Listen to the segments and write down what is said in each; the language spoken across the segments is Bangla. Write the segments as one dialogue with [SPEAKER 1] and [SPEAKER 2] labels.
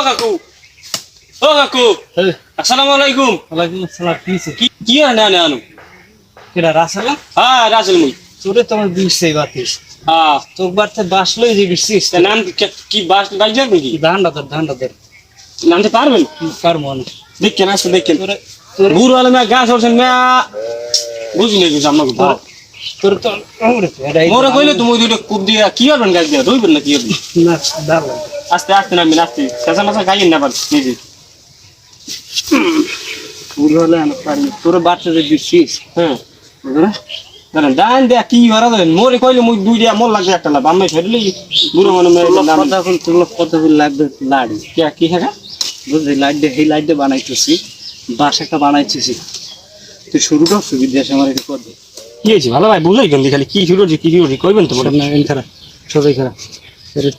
[SPEAKER 1] কাকু আসসালামু আলাইকুম।
[SPEAKER 2] ওয়ালাইকুম আসসালাম।
[SPEAKER 1] কি আর না আনু
[SPEAKER 2] কেডা রাসেল?
[SPEAKER 1] হ্যাঁ রাসেল মুই।
[SPEAKER 2] তোরে তোমার দিছে বাতিস।
[SPEAKER 1] হ্যাঁ
[SPEAKER 2] তোর বাড়তে বাসলই যে গেছিস।
[SPEAKER 1] তার নাম কি বাস বাইজার নাকি?
[SPEAKER 2] ধানটা
[SPEAKER 1] নামতে পারবেন?
[SPEAKER 2] পারবো না।
[SPEAKER 1] দেখেন আসতে দেখেন
[SPEAKER 2] তোরে তোরে
[SPEAKER 1] বুড়ো আলে না গাছ ওরছেন না বুঝি নাই কিছু আপনাকে ভাও
[SPEAKER 2] তোরে তো
[SPEAKER 1] মোরে কইলে তুমি দুইটা কূপ দিয়া কি করবেন গাছ দিয়া রইবেন না কি করবেন?
[SPEAKER 2] না দাঁড়া।
[SPEAKER 1] আস্তে আস্তে নামবেন আস্তে চেঁচা মাছা খাইয়েন না আবার নিজে।
[SPEAKER 2] ভুল হলে আমি পারি। তোরে বাড়তে যে দিছিস।
[SPEAKER 1] হ্যাঁ দাঁড়ান ডান দেয়া কি হারা দেন মোরে কইলে মুই দুই দিয়া মোর লাগবে একটা লাভ আমি ফেরলি বুড়ো মানে
[SPEAKER 2] কথা বল লাগবে লাড়ি।
[SPEAKER 1] কি হ্যাঁ
[SPEAKER 2] বুঝলি লাইট দিয়ে বানাইতেছি। বাস একটা বানাইতেছি। তুই শুরু কর সুবিধা আমার এটা কর দে।
[SPEAKER 1] কি হয়েছে ভালো ভাই বুঝাই কেন খালি কি শুরু কইবেন তো
[SPEAKER 2] সামনে এন খারাপ সোজাই খারাপ।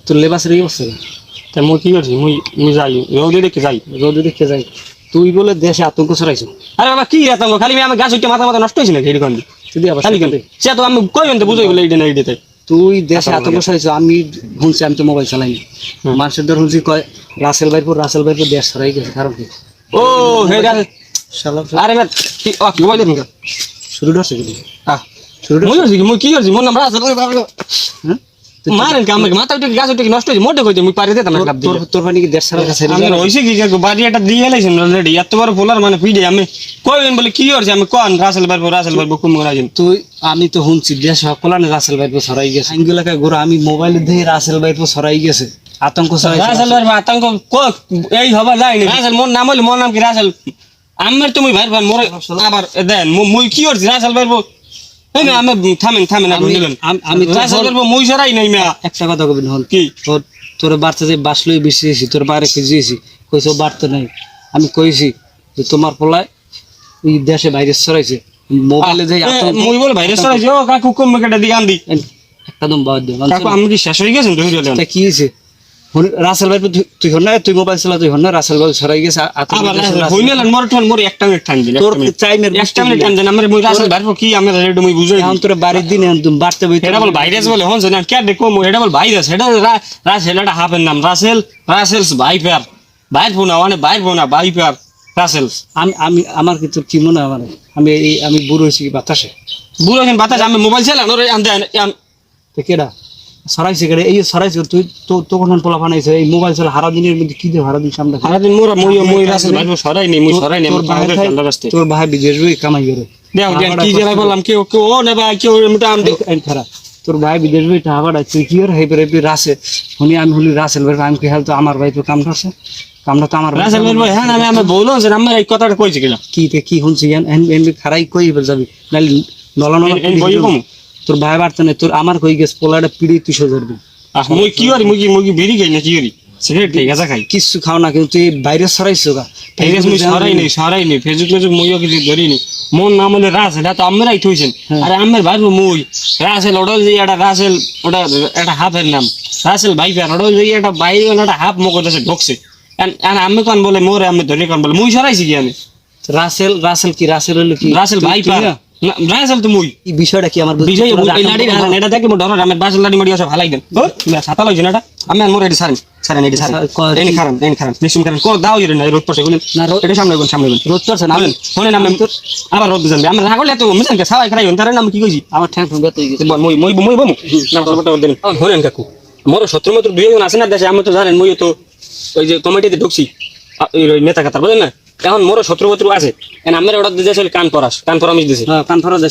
[SPEAKER 2] তোর লেবাস রেগে বসছে না।
[SPEAKER 1] তা মুই কি করছি মুই যাই রোদে দেখে যাই।
[SPEAKER 2] রোদে দেখে যাই। তুই বলে দেশে আতঙ্ক ছড়াইছ।
[SPEAKER 1] আরে বাবা কি আতঙ্ক খালি আমি গাছ উঠে মাথা নষ্ট হয়েছি নাকি এরকম
[SPEAKER 2] তুই আবার
[SPEAKER 1] খালি কেন সে তো আমি কইবেন তো বুঝাই বলে এইটা না এইটাতে
[SPEAKER 2] তুই দেশে আতঙ্ক ছড়াইছ। আমি শুনছি আমি তো মোবাইল চালাই না। মানুষের ধর শুনছি কয় রাসেল ভাইপুর দেশ ছড়াই গেছে। কারণ কি
[SPEAKER 1] ও হে
[SPEAKER 2] শালা
[SPEAKER 1] আরে না কি মোবাইল দেন
[SPEAKER 2] শুরু করছে কিন্তু
[SPEAKER 1] মুই কি করছি মোর নাম রাসেল
[SPEAKER 2] হ্যাঁ
[SPEAKER 1] মারেন কাম মাথা উঠে গাছ উঠে নষ্ট হয়েছে মোটে কইতে মুই পারি দিতাম না লাভ দিলে
[SPEAKER 2] তোর পানি কি দেশ ছাড়া কাছে
[SPEAKER 1] আমি হইছে কি বাড়ি একটা দিয়ে লাইছেন অলরেডি এত বড় পোলার মানে পিডে আমি কইবেন বলে কি করছি আমি কোন রাসেল ভাইপুর কুম গরাইছেন
[SPEAKER 2] তুই আমি তো শুনছি দেশ সকলানে রাসেল ভাইপুর ছড়াই গেছে। আইনগুলাকে গোরা আমি মোবাইলে দেখি রাসেল ভাইপুর ছড়াই গেছে। আতঙ্ক ছড়াই
[SPEAKER 1] রাসেল ভাইপুর আতঙ্ক এই হবা যায় না রাসেল মোর নাম হইলো মোর নাম কি রাসেল আমার তুমি ভাই মোর আবার দেন মুই কি করছি রাসেল ভাইপুর আমি থামেন আমি রাসেল ভাইপুর মুই ছড়াই নাই মিয়া
[SPEAKER 2] একটা কথা কবি হল
[SPEAKER 1] কি
[SPEAKER 2] তোর বাড়তে যে বাসলই বিছিয়েছি তোর বাইরে খুঁজিয়েছি কইছো বাড়তে নাই। আমি কইছি যে তোমার পোলায় ওই দেশে বাইরে ছড়াইছে মোবাইলে যে
[SPEAKER 1] মুই বলে ভাইরাস ছড়াইছে ও কাকু কম কেটে দিকে আন দি
[SPEAKER 2] একদম বাদ দে।
[SPEAKER 1] কাকু আমি কি শেষ হয়ে গেছেন তুমি
[SPEAKER 2] এটা কি হয়েছে? রাসেল ভাই তুই হন না তুই মোবাইল চালা তুই হন না রাসেল ভাই ছড়াই গেছে।
[SPEAKER 1] আবার হইনাল মোর একটা মিনিট টাইম দিন
[SPEAKER 2] তোর টাইমের
[SPEAKER 1] একটা মিনিট টাইম দেন আমার মুই রাসেল ভাইপুর কি আমি রেড মুই বুঝাই
[SPEAKER 2] এখন তোর বাড়ির দিন তুমি বাড়তে বই
[SPEAKER 1] এটা বল ভাইরাস বলে হন না কে দেখো এটা বল ভাইরাস এটা রাসেল এটা হাফের নাম রাসেলস ভাইপের না মানে ভাইপের না ভাইপের রাসেলস
[SPEAKER 2] আমি আমার কিন্তু কি মনে হয় মানে আমি বুড়ো হয়েছি বাতাসে
[SPEAKER 1] বুড়ো হয়েছেন বাতাস আমি মোবাইল চালান ওরে আনতে
[SPEAKER 2] তো কেডা সরাইছে কেডা এই সরাইছে তুই তো তখন পোলা বানাইছে এই মোবাইল চালা হারা দিনের মধ্যে কি দে হারা দিন সামনে
[SPEAKER 1] সারাদিন মই রাসেল ভাইপের সরাই নেই মুই সরাই নেই
[SPEAKER 2] তোর ভাই বিদেশ বই কামাই করে
[SPEAKER 1] দেখ কি জেলা বললাম কেউ ও না ভাই কেউ মোটা আম
[SPEAKER 2] খারাপ তোর ভাই বিদেশ বই টাকা পাঠায় তুই কি করে হেবে রেবি রাসে শুনি আমি হলি রাসেল ভাই আমি কি হেল তো আমার ভাই তো কাম করছে কামটা তো আমার
[SPEAKER 1] রাসেল ভাই হ্যাঁ আমি বললাম যে আমার এই কথাটা কইছি কিনা
[SPEAKER 2] কি শুনছি খারাই কই যাবি নাইলে নলানো তোর ভাই বাড়তে নেই তোর আমার কই গেছে পোলাটা পিড়ি তুই সজারবি
[SPEAKER 1] মুই কি করি মুই বিড়ি খাই না কি করি সিগারেট খাই গাঁজা খাই
[SPEAKER 2] কিছু খাও না কিন্তু তুই বাইরে সরাইছো গা
[SPEAKER 1] মুই সরাই নেই ফেসবুক মুইও কিছু ধরিনি মোর নাম হলে রাসেল এটা তো আমরাই থইছেন আরে আমের ভাই মুই রাসেল ওটা যে একটা রাসেল ওটা একটা হাফের নাম রাসেল ভাইপার ওটা যে একটা বাইরে একটা হাফ মুখ দেশে ঢুকছে আমি কোন বলে মোরে আমি ধরে কোন বলে মুই সরাইছি কি আমি
[SPEAKER 2] রাসেল কি রাসেল হলো কি
[SPEAKER 1] রাসেল ভাইপার রাসেল তো মুই
[SPEAKER 2] এই বিষয়টা কি আমার
[SPEAKER 1] বিষয় এই লাড়ি হারান এটা দেখে মোর ডর আমি বাসেল লাড়ি মারি সব হালাই দেন ছাতা লইছেন এটা আমি মোর এডি সারেন এডি সারেন এনি খারান নিশ্চিম খারান কোন দাও ইরে না রোদ পড়ছে বলেন না এটা সামনে
[SPEAKER 2] রোদ পড়ছে না
[SPEAKER 1] শুনেন আমি তোর আবার রোদ জানবে আমরা রাগলে এত মিশন কে সবাই খারাই তার নাম কি কইছি
[SPEAKER 2] আমার ঠ্যাং ঠ্যাং ব্যথা হয়ে গেছে
[SPEAKER 1] মই বমু না সবটা দেন শুনেন কাকু মোর শত্রু মাত্র দুইজন আছে না দেশে আমি তো জানেন মই তো ওই যে কমিটিতে ঢুকছি ওই নেতা কাতার বুঝেন না এখন মোর শত্রু আছে এখন আমরা অর্ডার দিতে আসলে কান পরামর্শ দিছে
[SPEAKER 2] কান পরা দে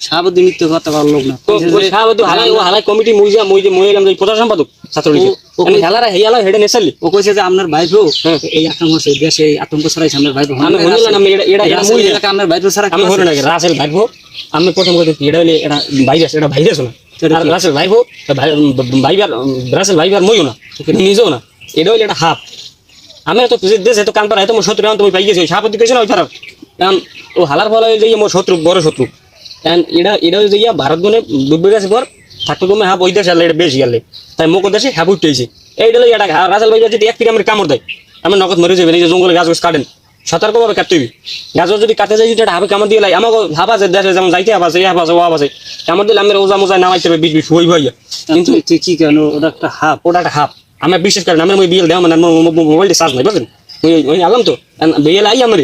[SPEAKER 2] শাহাবুদ্দিন নিত্য কথা বল লোক না
[SPEAKER 1] শাহাবুদ্দিন হালাই কমিটি মই এলাম যে প্রধান সম্পাদক ছাত্রলীগ আমি হেলা হেডে নেছালি
[SPEAKER 2] ও কইছে যে আপনার ভাইপো এই আতঙ্ক দেশে আতঙ্ক ছড়াইছে আপনার ভাইপো
[SPEAKER 1] আমি বললাম আমি এটা
[SPEAKER 2] মই এলাকা আপনার ভাইপো ছাড়া
[SPEAKER 1] আমি হলো না রাসেল ভাইপো আমি প্রথম কথা এটা হইলে এটা ভাইরাস না রাসেল ভাইপো রাসেল ভাইবার মইও না নিজেও না এটা হইলে এটা হাফ আমি তো দেশে তো কান পারা তোমার শত্রু তুমি পাই গেছি সাপত্তি কেছে না ওই খারাপ কারণ ও হালার ফলে যে মোর শত্রু বড় শত্রু এটা যে ভারত গুনে ডুববে গেছে পর থাকতে তুমি হাফ ওই দেশে এটা বেশি গেলে তাই মোক দেশে হাফ উঠতেছে এইটা এটা রাসেল ভাই যদি এক পিরামের কামড় দেয় আমি নগদ মরে যাবেন এই যে জঙ্গলে গাছ কাটেন সতর্কভাবে কাটতে হবি গাছ যদি কাটতে যাই যদি এটা হাফে কামড় দিয়ে লাই আমাকে হাফ আছে দেশে যেমন যাইতে হাফ আছে ও হাফ আছে কামড় দিলে আমি ওজা মোজায় নামাইতে হবে বিষ হই ভাইয়া
[SPEAKER 2] কিন্তু তুই কি কেন ওটা একটা হাফ
[SPEAKER 1] ওটা একটা হাফ আমি বিশ্বাস করেন আমার বিয়েল দেওয়া মানে মোবাইলটি চার্জ নাই বুঝলেন ওই আলাম তো বিয়েল আই আমার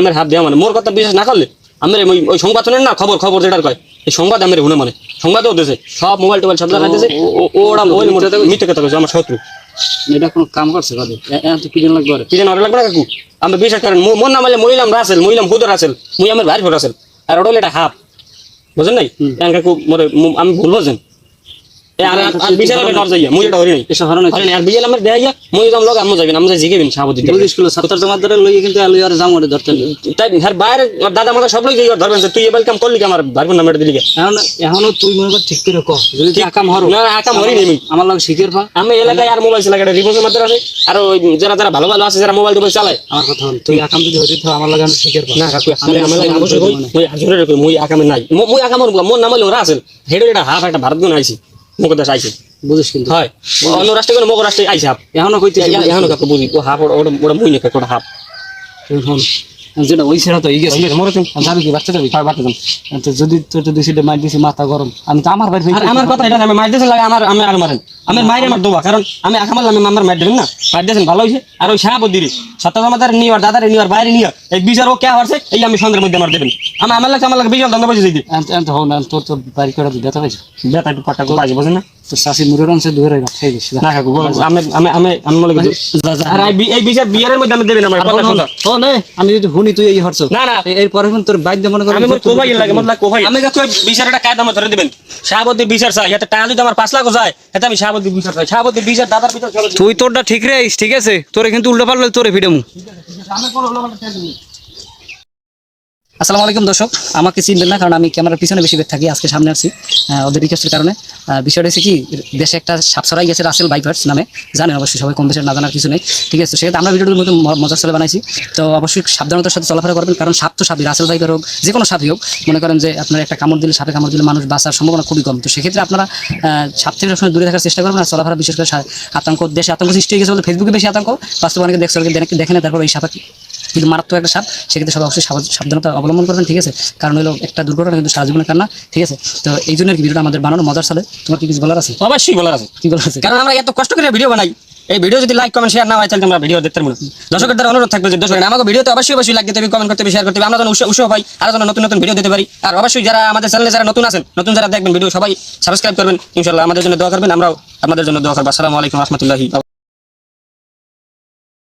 [SPEAKER 1] আমার হাত দেওয়া মানে মোর কথা বিশ্বাস না করলে আমার ওই সংবাদ শোনেন না খবর যেটার কয় এই সংবাদ আমার হুনে মানে সংবাদও দিয়েছে সব মোবাইল টোবাইল সব জায়গায় দিয়েছে ওরা মোবাইল মিথ্যে কথা কইছে আমার শত্রু
[SPEAKER 2] এটা কোনো কাম করছে কাদের তো কি লাগবে আর
[SPEAKER 1] কি যেন ওটা লাগবে না কাকু আমরা বিশ্বাস করেন মন না মারলে মহিলাম রাসেল মহিলাম হুদর রাসেল মুই আমার ভাই রাসেল আর ওটা হলো এটা হাফ বুঝেন নাই কাকু আমি ভুল বুঝেন আর বিচার হবে নর যাইয়া মুই এটা হরি নাই
[SPEAKER 2] এসব হারানো
[SPEAKER 1] আর বিয়েল আমার দেয়া মুই যাম লগ আমু যাবেন আমরা জিগেবেন সাবধান দিতে
[SPEAKER 2] বুঝিস গুলো ছাত্র জমা ধরে লই কিন্তু আলু আর জাম ওরে ধরতে
[SPEAKER 1] তাই হ্যাঁ বাইরে দাদা মাথা সব লোক যাইয়া ধরবেন তুই এবার কাম করলি কি আমার ভাইবোন নামে দিলি
[SPEAKER 2] এখনো তুই মনে কর ঠিক করে কর যদি তুই আকাম হরো
[SPEAKER 1] না আকাম হরি নাই
[SPEAKER 2] আমার লাগে শিখের পা
[SPEAKER 1] আমি এলাকায় আর মোবাইল চালাই এটা রিপোর্টের মাত্র আছে আর ওই যারা যারা ভালো ভালো আছে যারা মোবাইল টোবাইল চালায়
[SPEAKER 2] আমার কথা হল তুই আকাম যদি হরি তো আমার লাগে শিখের পা
[SPEAKER 1] না কাকু আমি লাগে অবশ্যই কই মুই আজরে কই মুই আকামে নাই মুই আকামর মন নাম লইলো রাসেল হেডো এটা হাফ একটা ভারত গুণ আইছি মুখ দেশ আইছে
[SPEAKER 2] বুঝিস কিন্তু
[SPEAKER 1] হয় অন্য রাষ্ট্রে গেলে মুখ রাষ্ট্রে আইছে হাফ
[SPEAKER 2] এখনো কইতে
[SPEAKER 1] এখনো কাকু বুঝি ও হাফ ওটা মুই নাকি ওটা হাফ
[SPEAKER 2] যেটা ওই ছেড়া তো এই গেছে
[SPEAKER 1] মোরে তুমি
[SPEAKER 2] যাবি কি বাচ্চা যাবি
[SPEAKER 1] বাড়তে যাম
[SPEAKER 2] তো যদি তোর তো দুই সিটে মার দিছি মাথা গরম আমি তো আমার বাড়ি
[SPEAKER 1] আর আমার কথা এটা না, আমি মার দিয়েছেন লাগে আমি আর মারেন আমার মায়ের আমার দোয়া কারণ আমি আকামাল আমি আমার মার দেবেন না মার দিয়েছেন ভালো হয়েছে আর ওই সাহাবদ্দিরি সত্যমাদার নিয়ে আর দাদারে নিয়ে আর বাইরে নিয়ে এই বিচার ও কে হচ্ছে এই আমি সন্ধ্যের মধ্যে আমার দেবেন আমার লাগে বিশাল দণ্ড বাজে দিই
[SPEAKER 2] এত হো না তোর তো বাড়ি করে ব্যথা পাইছে
[SPEAKER 1] বেটা একটু পাটা করে বাজে বুঝেন না
[SPEAKER 2] তো শাশি মুরের অংশে ধরে রাখতে গেছে
[SPEAKER 1] না কাকু আমি মনে করি আর এই বিচার বিয়ারের মধ্যে আমি দেবেন আমার কথা কথা
[SPEAKER 2] ও না আমি যদি শুনি তুই এই হরছ
[SPEAKER 1] না না
[SPEAKER 2] এর পরে তোর বাইদ্য মনে কর
[SPEAKER 1] আমি মোর কোভাই লাগে মোর লাগে কোভাই আমি কাকু বিচারটা কায়দা মতো ধরে দিবেন শাহাবুদ্দিন বিচার চাই এটা টাকা যদি আমার 5 লাখ যায় এটা আমি শাহাবুদ্দিন বিচার চাই শাহাবুদ্দিন বিচার দাদার বিচার চলে
[SPEAKER 2] তুই তোরটা ঠিক রে ঠিক আছে তোরে কিন্তু উল্টো পাল্লে তোরে ভিড়ামু
[SPEAKER 1] আমি কোন হলো মানে টেনশন নেই
[SPEAKER 2] আসসালামু আলাইকুম দর্শক আমাকে চিনবেন না কারণ আমি ক্যামেরার পিছনে বেশি থাকি আজকে সামনে আসছি ওদের রিকোয়েস্টের কারণে বিষয়টা হচ্ছে কি দেশে একটা সাপ ছড়াই গেছে রাসেল বাইভার্স নামে জানেন অবশ্যই সবাই কম বেশি না জানার কিছু নেই ঠিক আছে সেক্ষেত্রে আমরা ভিডিওর মধ্যে মজার চলে বানাইছি তো অবশ্যই সাবধানতার সাথে চলাফেরা করবেন কারণ সাপ তো সাপই রাসেল বাইভার হোক যে কোনো সাপই হোক মনে করেন যে আপনার একটা কামড় দিলে সাপে কামড় দিলে মানুষ বাঁচার সম্ভাবনা খুবই কম তো সেক্ষেত্রে আপনারা সাপ থেকে সবসময় দূরে থাকার চেষ্টা করবেন আর চলাফেরা বিশেষ করে আতঙ্ক দেশে আতঙ্ক সৃষ্টি হয়ে গেছে বলে ফেসবুকে বেশি আতঙ্ক বাস্তবে অনেকে দেখে না তারপর এই সাপে কিন্তু মারাত্মক একটা সাপ সেক্ষেত্রে সবাই অবশ্যই সাবধানতা অবলম্বন করবেন ঠিক আছে কারণ হলো একটা দুর্ঘটনা কিন্তু সারা জীবনের কান্না ঠিক আছে তো এই জন্য ভিডিওটা আমাদের বানানো মজার সাথে তোমার কি কিছু বলার আছে
[SPEAKER 1] অবশ্যই বলার আছে
[SPEAKER 2] কি বলার আছে
[SPEAKER 1] কারণ আমরা এত কষ্ট করে ভিডিও বানাই এই ভিডিও যদি লাইক কমেন্ট শেয়ার না হয় তাহলে আমরা ভিডিও দেখতে পারবো না দর্শকের দ্বারা অনুরোধ থাকবে যে দর্শক আমাকে ভিডিওতে অবশ্যই লাইক দিতে হবে কমেন্ট করতে হবে শেয়ার করতে হবে আমরা যেন উৎসাহ পাই আর যেন নতুন নতুন ভিডিও দিতে পারি আর অবশ্যই যারা আমাদের চ্যানেলে যারা নতুন আছেন নতুন যারা দেখবেন ভিডিও সবাই সাবস্ক্রাইব করবেন ইনশাআল্লাহ আমাদের জন্য দোয়া করবেন আমরাও আপনাদের জন্য দোয়া করব আসসালামু আলাইকুম ওয়া রাহমাতুল্লাহি